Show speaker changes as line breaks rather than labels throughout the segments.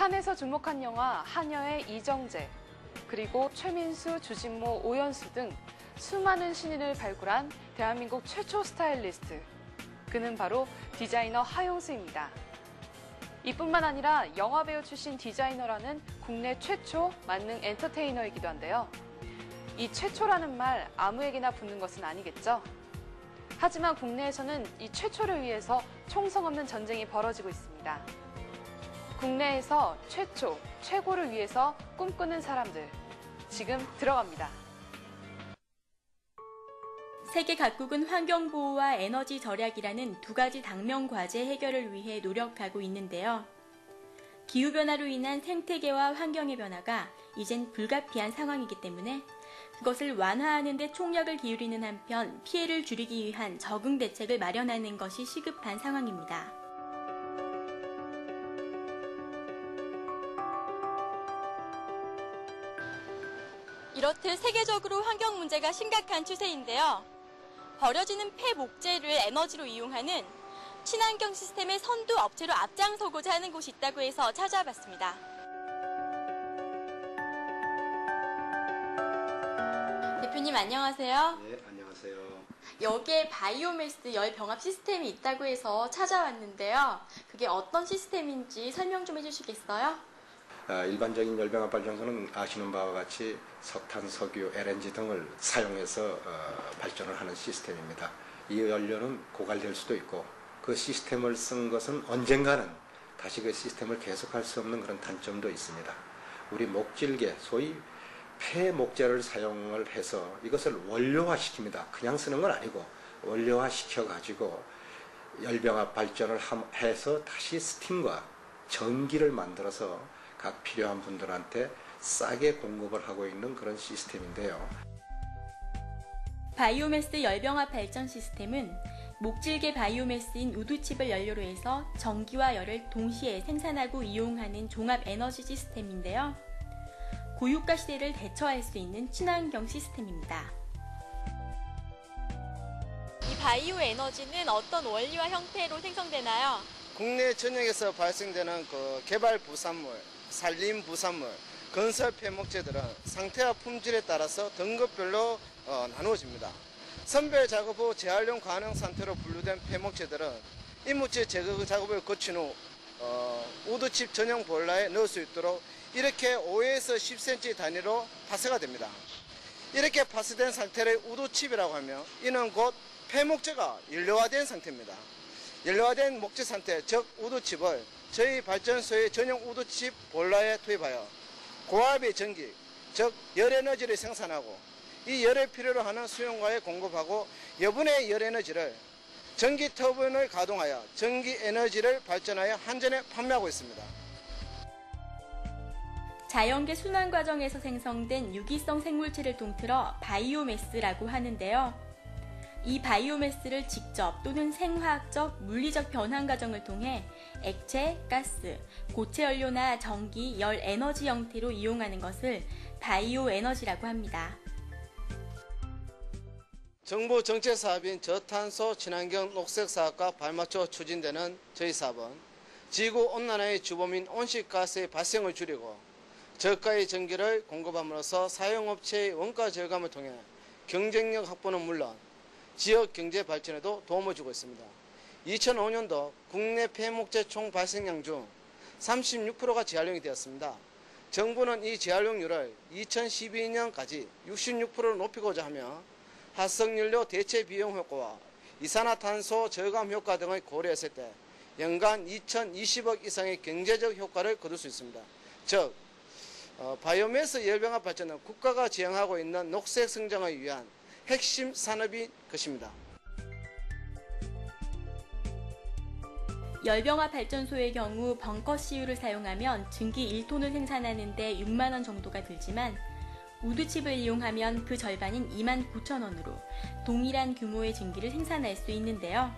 칸에서 주목한 영화 하녀의 이정재, 그리고 최민수, 주진모, 오연수 등 수많은 신인을 발굴한 대한민국 최초 스타일리스트. 그는 바로 디자이너 하용수입니다. 이뿐만 아니라 영화배우 출신 디자이너라는 국내 최초 만능 엔터테이너이기도 한데요. 이 최초라는 말 아무에게나 붙는 것은 아니겠죠? 하지만 국내에서는 이 최초를 위해서 총성 없는 전쟁이 벌어지고 있습니다. 국내에서 최초, 최고를 위해서 꿈꾸는 사람들, 지금 들어갑니다.
세계 각국은 환경보호와 에너지 절약이라는 두 가지 당면 과제 해결을 위해 노력하고 있는데요. 기후변화로 인한 생태계와 환경의 변화가 이젠 불가피한 상황이기 때문에 그것을 완화하는 데 총력을 기울이는 한편 피해를 줄이기 위한 적응 대책을 마련하는 것이 시급한 상황입니다. 이렇듯 세계적으로 환경 문제가 심각한 추세인데요. 버려지는 폐목재를 에너지로 이용하는 친환경 시스템의 선두 업체로 앞장서고자 하는 곳이 있다고 해서 찾아봤습니다. 대표님 안녕하세요.
네, 안녕하세요.
여기에 바이오매스 열 병합 시스템이 있다고 해서 찾아왔는데요. 그게 어떤 시스템인지 설명 좀 해주시겠어요?
일반적인 열병합 발전소는 아시는 바와 같이 석탄, 석유, LNG 등을 사용해서 발전을 하는 시스템입니다. 이 연료는 고갈될 수도 있고 그 시스템을 쓴 것은 언젠가는 다시 그 시스템을 계속할 수 없는 그런 단점도 있습니다. 우리 목질개, 소위 폐목재를 사용을 해서 이것을 원료화시킵니다. 그냥 쓰는 건 아니고 원료화시켜가지고 열병합 발전을 해서 다시 스팀과 전기를 만들어서 각 필요한 분들한테 싸게 공급을 하고 있는 그런 시스템인데요.
바이오매스 열병합 발전 시스템은 목질개 바이오매스인 우드칩을 연료로 해서 전기와 열을 동시에 생산하고 이용하는 종합 에너지 시스템인데요. 고유가 시대를 대처할 수 있는 친환경 시스템입니다. 이 바이오 에너지는 어떤 원리와 형태로 생성되나요?
국내 전역에서 발생되는 개발 부산물, 산림 부산물, 건설 폐목재들은 상태와 품질에 따라서 등급별로 나누어집니다. 선별 작업 후 재활용 가능 상태로 분류된 폐목재들은 이물질 제거 작업을 거친 후 우드칩 전용 보일러에 넣을 수 있도록 이렇게 5에서 10cm 단위로 파쇄가 됩니다. 이렇게 파쇄된 상태를 우드칩이라고 하며 이는 곧 폐목재가 연료화된 상태입니다. 연료화된 목재 상태, 즉 우드칩을 저희 발전소의 전용 우드칩 보일러에 투입하여 고압의 전기, 즉 열에너지를 생산하고 이 열을 필요로 하는 수용과에 공급하고 여분의 열에너지를 전기 터빈을 가동하여 전기 에너지를 발전하여 한전에 판매하고 있습니다.
자연계 순환 과정에서 생성된 유기성 생물체를 통틀어 바이오매스라고 하는데요. 이 바이오매스를 직접 또는 생화학적, 물리적 변환 과정을 통해 액체, 가스, 고체 연료나 전기, 열 에너지 형태로 이용하는 것을 바이오 에너지라고 합니다.
정부 정책 사업인 저탄소 친환경 녹색 사업과 발맞춰 추진되는 저희 사업은 지구 온난화의 주범인 온실가스의 발생을 줄이고 저가의 전기를 공급함으로써 사용업체의 원가 절감을 통해 경쟁력 확보는 물론 지역 경제 발전에도 도움을 주고 있습니다. 2005년도 국내 폐목재 총 발생량 중 36%가 재활용이 되었습니다. 정부는 이 재활용률을 2012년까지 66%로 높이고자 하며 화석연료 대체 비용 효과와 이산화탄소 절감 효과 등을 고려했을 때 연간 2020억 이상의 경제적 효과를 거둘 수 있습니다. 즉 바이오매스 열병합 발전은 국가가 지향하고 있는 녹색 성장을 위한 핵심 산업인 것입니다.
열병합 발전소의 경우 벙커 CU를 사용하면 증기 1톤을 생산하는 데 6만 원 정도가 들지만 우드칩을 이용하면 그 절반인 29,000원으로 동일한 규모의 증기를 생산할 수 있는데요.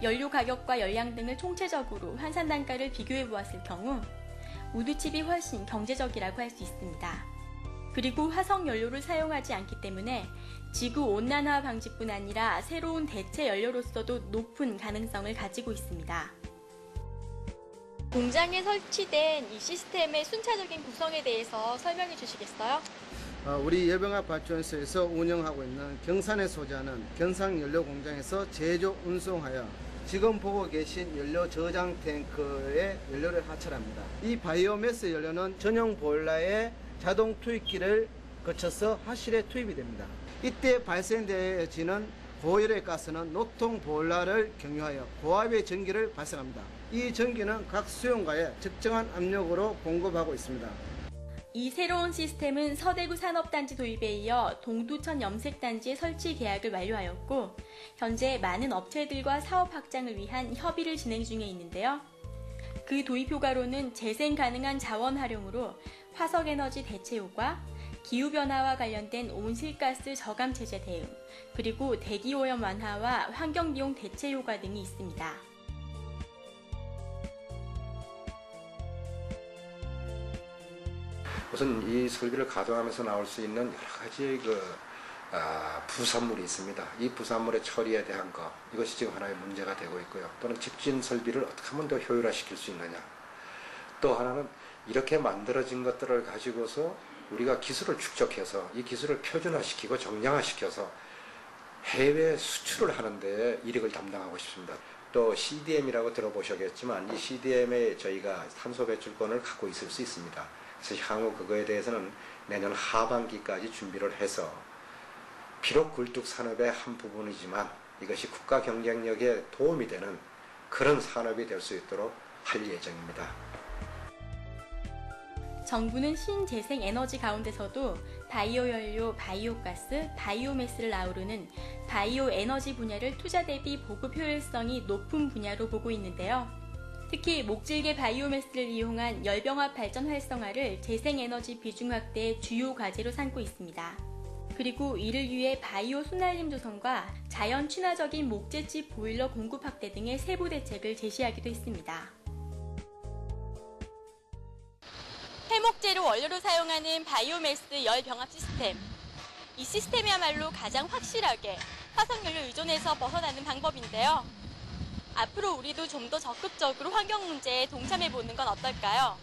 연료 가격과 열량 등을 총체적으로 환산 단가를 비교해 보았을 경우 우드칩이 훨씬 경제적이라고 할 수 있습니다. 그리고 화석 연료를 사용하지 않기 때문에 지구 온난화 방지뿐 아니라 새로운 대체 연료로서도 높은 가능성을 가지고 있습니다. 공장에 설치된 이 시스템의 순차적인 구성에 대해서 설명해 주시겠어요?
우리 열병합 발전소에서 운영하고 있는 경산에 소재하는 경상연료공장에서 제조 운송하여 지금 보고 계신 연료 저장 탱크에 연료를 하차합니다. 이 바이오매스 연료는 전용 보일러에 자동 투입기를 거쳐서 화실에 투입이 됩니다. 이때 발생되어지는 고열의 가스는 노통 보일러를 경유하여 고압의 전기를 발생합니다. 이 전기는 각 수용가에 적정한 압력으로 공급하고 있습니다.
이 새로운 시스템은 서대구 산업단지 도입에 이어 동두천 염색단지의 설치 계약을 완료하였고 현재 많은 업체들과 사업 확장을 위한 협의를 진행 중에 있는데요. 그 도입 효과로는 재생 가능한 자원 활용으로 화석에너지 대체 효과, 기후변화와 관련된 온실가스 저감 체제 대응, 그리고 대기오염 완화와 환경비용 대체 효과 등이 있습니다.
우선 이 설비를 가동하면서 나올 수 있는 여러 가지 부산물이 있습니다. 이 부산물의 처리에 대한 것, 이것이 지금 하나의 문제가 되고 있고요. 또는 직진 설비를 어떻게 하면 더 효율화시킬 수 있느냐. 또 하나는 이렇게 만들어진 것들을 가지고서 우리가 기술을 축적해서 이 기술을 표준화시키고 정량화시켜서 해외 수출을 하는 데 이력을 담당하고 싶습니다. 또 CDM이라고 들어보셨겠지만 이 CDM에 저희가 탄소 배출권을 갖고 있을 수 있습니다. 그래서 향후 그거에 대해서는 내년 하반기까지 준비를 해서 비록 굴뚝 산업의 한 부분이지만 이것이 국가 경쟁력에 도움이 되는 그런 산업이 될 수 있도록 할 예정입니다.
정부는 신재생 에너지 가운데서도 바이오 연료, 바이오가스, 바이오매스를 아우르는 바이오 에너지 분야를 투자 대비 보급 효율성이 높은 분야로 보고 있는데요. 특히 목질계 바이오매스를 이용한 열병합 발전 활성화를 재생에너지 비중 확대의 주요 과제로 삼고 있습니다. 그리고 이를 위해 바이오 순환림 조성과 자연 친화적인 목재집 보일러 공급 확대 등의 세부 대책을 제시하기도 했습니다. 폐목재를 원료로 사용하는 바이오매스 열병합 시스템. 이 시스템이야말로 가장 확실하게 화석연료 의존에서 벗어나는 방법인데요. 앞으로 우리도 좀 더 적극적으로 환경 문제에 동참해보는 건 어떨까요?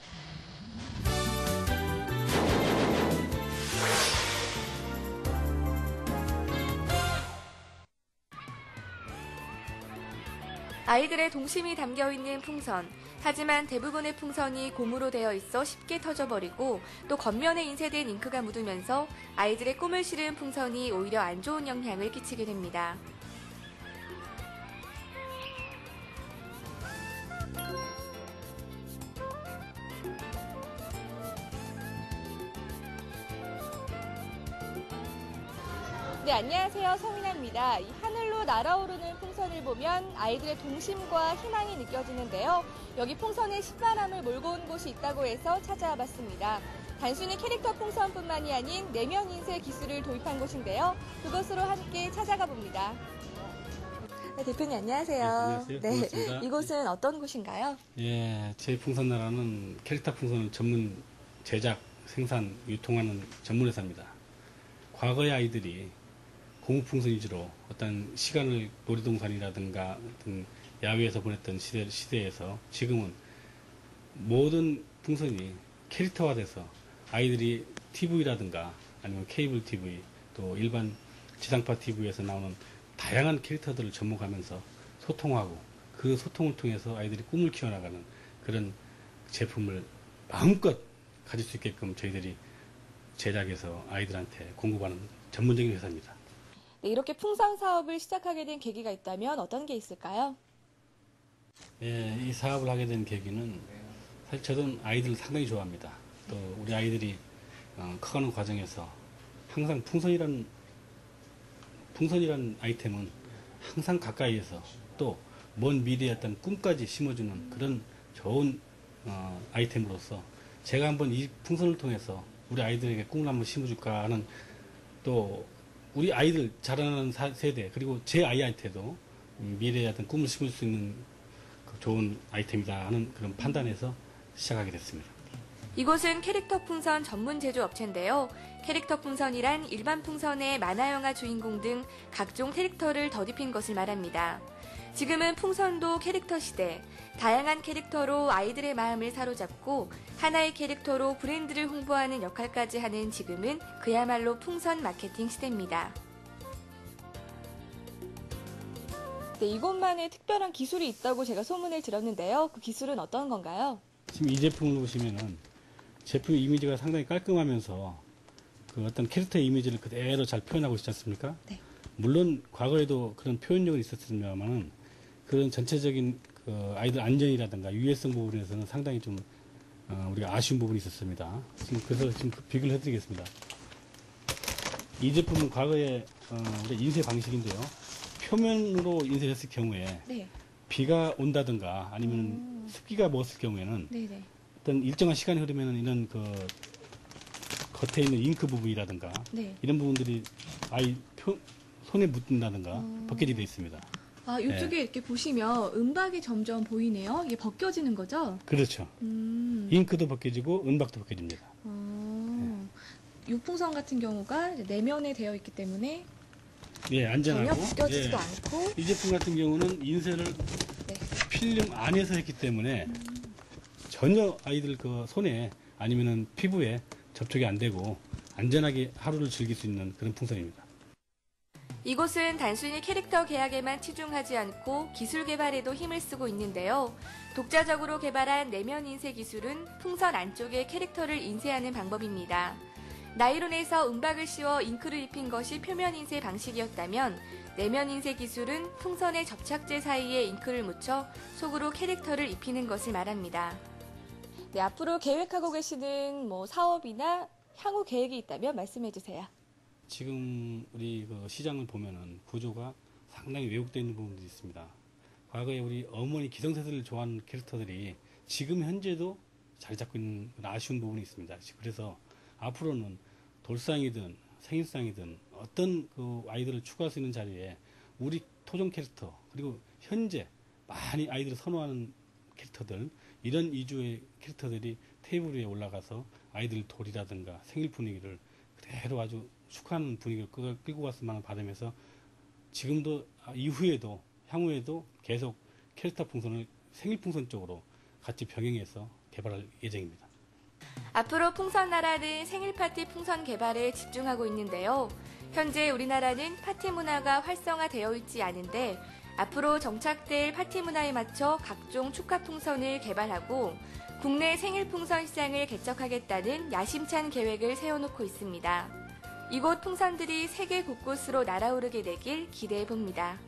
아이들의 동심이 담겨있는 풍선. 하지만 대부분의 풍선이 고무로 되어 있어 쉽게 터져버리고 또 겉면에 인쇄된 잉크가 묻으면서 아이들의 꿈을 실은 풍선이 오히려 안 좋은 영향을 끼치게 됩니다.
네, 안녕하세요. 성민아입니다. 이 하늘로 날아오르는 풍선을 보면 아이들의 동심과 희망이 느껴지는데요. 여기 풍선에 신바람을 몰고 온 곳이 있다고 해서 찾아와 봤습니다. 단순히 캐릭터 풍선뿐만이 아닌 내면 인쇄 기술을 도입한 곳인데요. 그곳으로 함께 찾아가 봅니다.
네, 대표님 안녕하세요.
네, 안녕하세요. 반갑습니다.
이곳은 어떤 곳인가요?
예, 제 풍선나라는 캐릭터 풍선을 전문 제작, 생산, 유통하는 전문 회사입니다. 과거의 아이들이 고무풍선 위주로 어떤 시간을 놀이동산이라든가 어떤 야외에서 보냈던 시대에서 지금은 모든 풍선이 캐릭터화돼서 아이들이 TV라든가 아니면 케이블 TV 또 일반 지상파 TV에서 나오는 다양한 캐릭터들을 접목하면서 소통하고 그 소통을 통해서 아이들이 꿈을 키워나가는 그런 제품을 마음껏 가질 수 있게끔 저희들이 제작해서 아이들한테 공급하는 전문적인 회사입니다.
네, 이렇게 풍선 사업을 시작하게 된 계기가 있다면 어떤 게 있을까요?
예, 이 사업을 하게 된 계기는 사실 저도 아이들을 상당히 좋아합니다. 또 우리 아이들이 커가는 과정에서 항상 풍선이란 아이템은 항상 가까이에서 또 먼 미래의 어떤 꿈까지 심어주는 그런 좋은 아이템으로서 제가 한번 이 풍선을 통해서 우리 아이들에게 꿈을 한번 심어줄까 하는 또 우리 아이들 자라나는 세대 그리고 제 아이한테도 미래의 어떤 꿈을 심을 수 있는 좋은 아이템이다 하는 그런 판단에서 시작하게 됐습니다.
이곳은 캐릭터 풍선 전문 제조업체인데요. 캐릭터 풍선이란 일반 풍선에 만화영화 주인공 등 각종 캐릭터를 덧입힌 것을 말합니다. 지금은 풍선도 캐릭터 시대, 다양한 캐릭터로 아이들의 마음을 사로잡고 하나의 캐릭터로 브랜드를 홍보하는 역할까지 하는 지금은 그야말로 풍선 마케팅 시대입니다.
네, 이곳만의 특별한 기술이 있다고 제가 소문을 들었는데요. 그 기술은 어떤 건가요?
지금 이 제품을 보시면은 제품 이미지가 상당히 깔끔하면서 그 어떤 캐릭터의 이미지를 그대로 잘 표현하고 있지 않습니까?
네.
물론 과거에도 그런 표현력은 있었습니다만은 그런 전체적인 그 아이들 안전이라든가 유해성 부분에서는 상당히 좀 우리가 아쉬운 부분이 있었습니다. 그래서 지금 비교를 해드리겠습니다. 이 제품은 과거에 우리 인쇄 방식인데요. 표면으로 인쇄를 했을 경우에
네.
비가 온다든가 아니면 습기가 먹었을 경우에는
네네.
어떤 일정한 시간이 흐르면 이런 그 겉에 있는 잉크 부분이라든가
네.
이런 부분들이 아이 손에 묻는다든가 벗겨지게 되어 있습니다.
아, 이쪽에 이렇게 보시면 은박이 점점 보이네요. 이게 벗겨지는 거죠?
그렇죠. 잉크도 벗겨지고 은박도 벗겨집니다.
이 풍선 같은 경우가 내면에 되어 있기 때문에
예, 안전하고.
전혀 벗겨지지도
예.
않고.
이 제품 같은 경우는 인쇄를
네.
필름 안에서 했기 때문에 전혀 아이들 그 손에 아니면은 피부에 접촉이 안 되고 안전하게 하루를 즐길 수 있는 그런 풍선입니다.
이곳은 단순히 캐릭터 계약에만 치중하지 않고 기술 개발에도 힘을 쓰고 있는데요. 독자적으로 개발한 내면 인쇄 기술은 풍선 안쪽에 캐릭터를 인쇄하는 방법입니다. 나일론에서 은박을 씌워 잉크를 입힌 것이 표면 인쇄 방식이었다면 내면 인쇄 기술은 풍선의 접착제 사이에 잉크를 묻혀 속으로 캐릭터를 입히는 것을 말합니다.
네, 앞으로 계획하고 계시는 사업이나 향후 계획이 있다면 말씀해 주세요.
지금 우리 그 시장을 보면은 구조가 상당히 왜곡되어 있는 부분들이 있습니다. 과거에 우리 어머니 기성세대를 좋아하는 캐릭터들이 지금 현재도 자리 잡고 있는 아쉬운 부분이 있습니다. 그래서 앞으로는 돌상이든 생일상이든 어떤 그 아이들을 추가할 수 있는 자리에 우리 토종 캐릭터 그리고 현재 많이 아이들을 선호하는 캐릭터들 이런 이주의 캐릭터들이 테이블 위에 올라가서 아이들 돌이라든가 생일 분위기를 그대로 아주 축하하는 분위기를 끌고 갔으면 바라면서 지금도 이후에도 향후에도 계속 캐릭터 풍선을 생일 풍선 쪽으로 같이 병행해서 개발할 예정입니다.
앞으로 풍선나라는 생일 파티 풍선 개발에 집중하고 있는데요. 현재 우리나라는 파티 문화가 활성화되어 있지 않은데 앞으로 정착될 파티 문화에 맞춰 각종 축하 풍선을 개발하고 국내 생일 풍선 시장을 개척하겠다는 야심찬 계획을 세워놓고 있습니다. 이곳 풍선들이 세계 곳곳으로 날아오르게 되길 기대해 봅니다.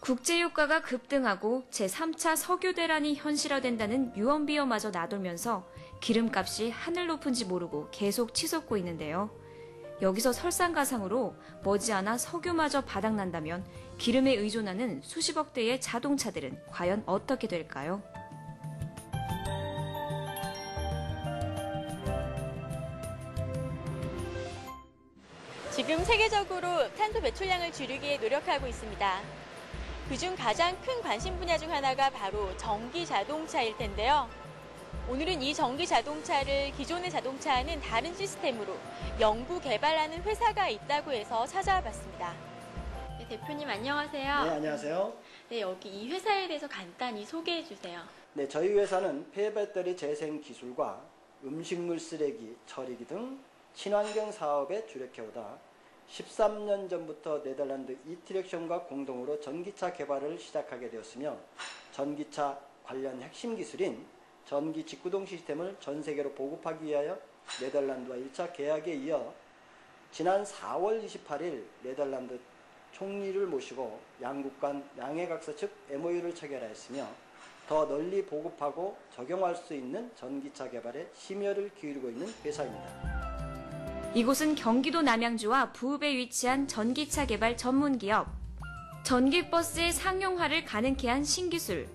국제유가가 급등하고 제3차 석유대란이 현실화된다는 유언비어마저 나돌면서 기름값이 하늘 높은지 모르고 계속 치솟고 있는데요. 여기서 설상가상으로 머지않아 석유마저 바닥난다면 기름에 의존하는 수십억 대의 자동차들은 과연 어떻게 될까요?
지금 세계적으로 탄소 배출량을 줄이기에 노력하고 있습니다. 그중 가장 큰 관심 분야 중 하나가 바로 전기 자동차일 텐데요. 오늘은 이 전기 자동차를 기존의 자동차와는 다른 시스템으로 연구 개발하는 회사가 있다고 해서 찾아와 봤습니다. 네, 대표님 안녕하세요.
네, 안녕하세요.
네, 여기 이 회사에 대해서 간단히 소개해 주세요.
네, 저희 회사는 폐배터리 재생 기술과 음식물 쓰레기 처리기 등 친환경 사업에 주력해오다 13년 전부터 네덜란드 이트렉션과 공동으로 전기차 개발을 시작하게 되었으며 전기차 관련 핵심 기술인 전기 직구동 시스템을 전 세계로 보급하기 위하여 네덜란드와 1차 계약에 이어 지난 4월 28일 네덜란드 총리를 모시고 양국 간 양해각서 즉 MOU를 체결하였으며 더 널리 보급하고 적용할 수 있는 전기차 개발에 심혈을 기울이고 있는 회사입니다.
이곳은 경기도 남양주와 부읍에 위치한 전기차 개발 전문기업. 전기버스의 상용화를 가능케 한 신기술.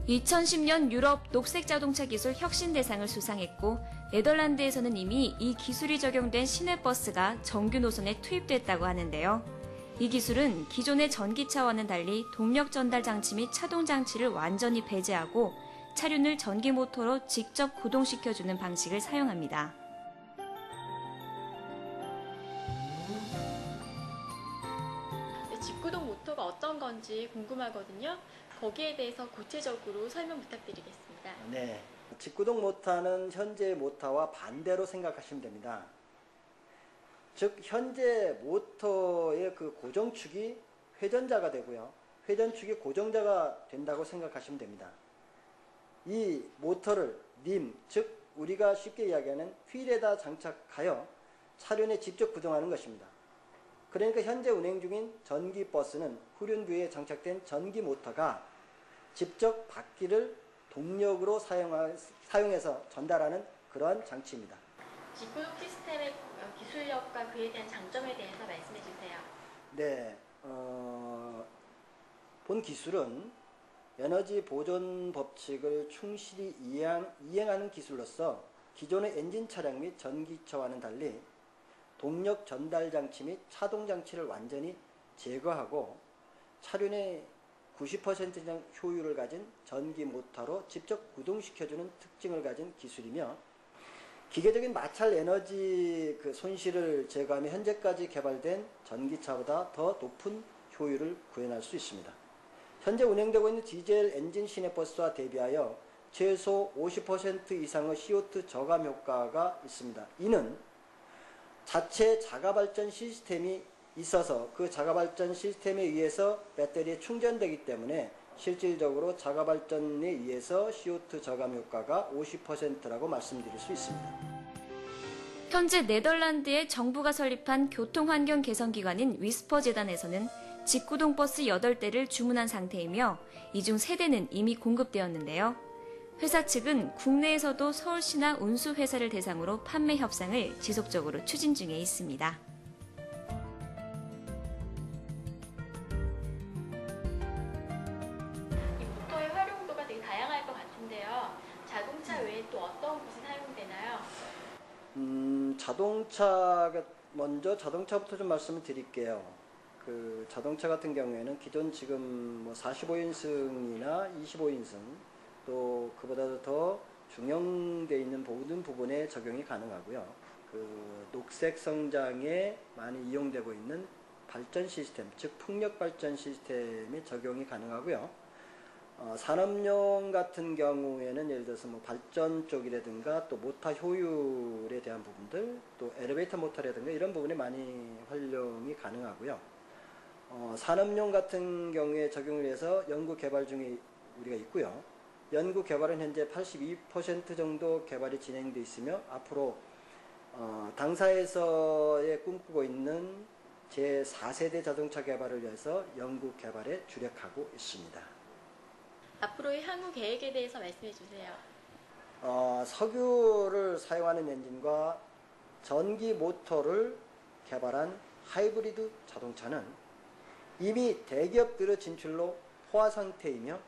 2010년 유럽 녹색자동차 기술 혁신대상을 수상했고 네덜란드에서는 이미 이 기술이 적용된 시내버스가 정규 노선에 투입됐다고 하는데요. 이 기술은 기존의 전기차와는 달리 동력 전달 장치 및 차동 장치를 완전히 배제하고 차륜을 전기 모터로 직접 구동시켜주는 방식을 사용합니다.
직구동 모터가 어떤 건지 궁금하거든요. 거기에 대해서 구체적으로 설명 부탁드리겠습니다.
네. 직구동 모터는 현재 모터와 반대로 생각하시면 됩니다. 즉 현재 모터의 그 고정축이 회전자가 되고요. 회전축이 고정자가 된다고 생각하시면 됩니다. 이 모터를 림, 즉 우리가 쉽게 이야기하는 휠에다 장착하여 차륜에 직접 구동하는 것입니다. 그러니까 현재 운행 중인 전기버스는 후륜부에 장착된 전기 모터가 직접 바퀴를 동력으로 사용해서 전달하는 그러한 장치입니다.
직구동 시스템의 기술력과 그에 대한 장점에 대해서 말씀해 주세요.
네, 본 기술은 에너지 보존 법칙을 충실히 이행하는 기술로서 기존의 엔진 차량 및 전기차와는 달리 동력 전달 장치 및 차동 장치를 완전히 제거하고 차륜의 90% 이상 효율을 가진 전기 모터로 직접 구동시켜주는 특징을 가진 기술이며 기계적인 마찰 에너지 손실을 제거하며 현재까지 개발된 전기차보다 더 높은 효율을 구현할 수 있습니다. 현재 운행되고 있는 디젤 엔진 시내버스와 대비하여 최소 50% 이상의 CO2 저감 효과가 있습니다. 이는 자체 자가발전 시스템이 있어서 그 자가발전 시스템에 의해서 배터리에 충전되기 때문에 실질적으로 자가발전에 의해서 CO2 저감 효과가 50%라고 말씀드릴 수 있습니다.
현재 네덜란드의 정부가 설립한 교통환경 개선기관인 위스퍼 재단에서는 직구동 버스 8대를 주문한 상태이며 이 중 3대는 이미 공급되었는데요. 회사 측은 국내에서도 서울시나 운수회사를 대상으로 판매 협상을 지속적으로 추진 중에 있습니다.
이 모터의 활용도가 되게 다양할 것 같은데요. 자동차 외에 또 어떤 곳에 사용되나요?
먼저 자동차부터 좀 말씀을 드릴게요. 자동차 같은 경우에는 기존 지금 45인승이나 25인승 또 그보다도 더 중형되어 있는 모든 부분에 적용이 가능하고요. 녹색 성장에 많이 이용되고 있는 발전 시스템, 즉 풍력 발전 시스템이 적용이 가능하고요. 산업용 같은 경우에는 예를 들어서 발전 쪽이라든가 또 모터 효율에 대한 부분들, 또 엘리베이터 모터라든가 이런 부분에 많이 활용이 가능하고요. 산업용 같은 경우에 적용을 해서 연구 개발 중에 우리가 있고요. 연구 개발은 현재 82% 정도 개발이 진행되어 있으며 앞으로 당사에서의 꿈꾸고 있는 제4세대 자동차 개발을 위해서 연구 개발에 주력하고 있습니다.
앞으로의 향후 계획에 대해서 말씀해 주세요.
석유를 사용하는 엔진과 전기 모터를 개발한 하이브리드 자동차는 이미 대기업들의 진출로 포화 상태이며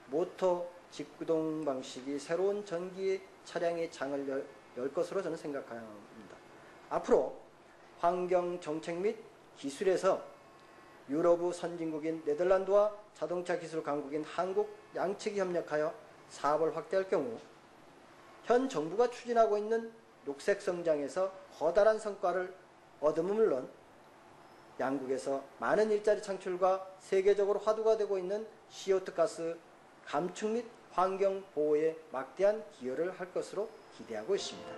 모터 직구동 방식이 새로운 전기 차량의 장을 열 것으로 저는 생각합니다. 앞으로 환경 정책 및 기술에서 유럽의 선진국인 네덜란드와 자동차 기술 강국인 한국 양측이 협력하여 사업을 확대할 경우 현 정부가 추진하고 있는 녹색 성장에서 커다란 성과를 얻음은 물론 양국에서 많은 일자리 창출과 세계적으로 화두가 되고 있는 CO2 가스 감축 및 환경 보호에 막대한 기여를 할 것으로 기대하고 있습니다.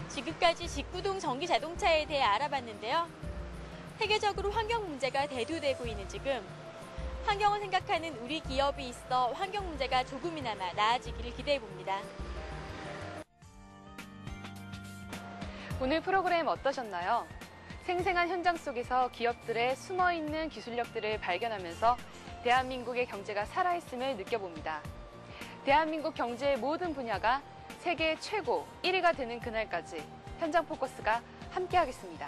지금까지 직구동 전기 자동차에 대해 알아봤는데요. 세계적으로 환경 문제가 대두되고 있는 지금 환경을 생각하는 우리 기업이 있어 환경 문제가 조금이나마 나아지기를 기대해봅니다.
오늘 프로그램 어떠셨나요? 생생한 현장 속에서 기업들의 숨어있는 기술력들을 발견하면서 대한민국의 경제가 살아있음을 느껴봅니다. 대한민국 경제의 모든 분야가 세계 최고 1위가 되는 그날까지 현장 포커스가 함께하겠습니다.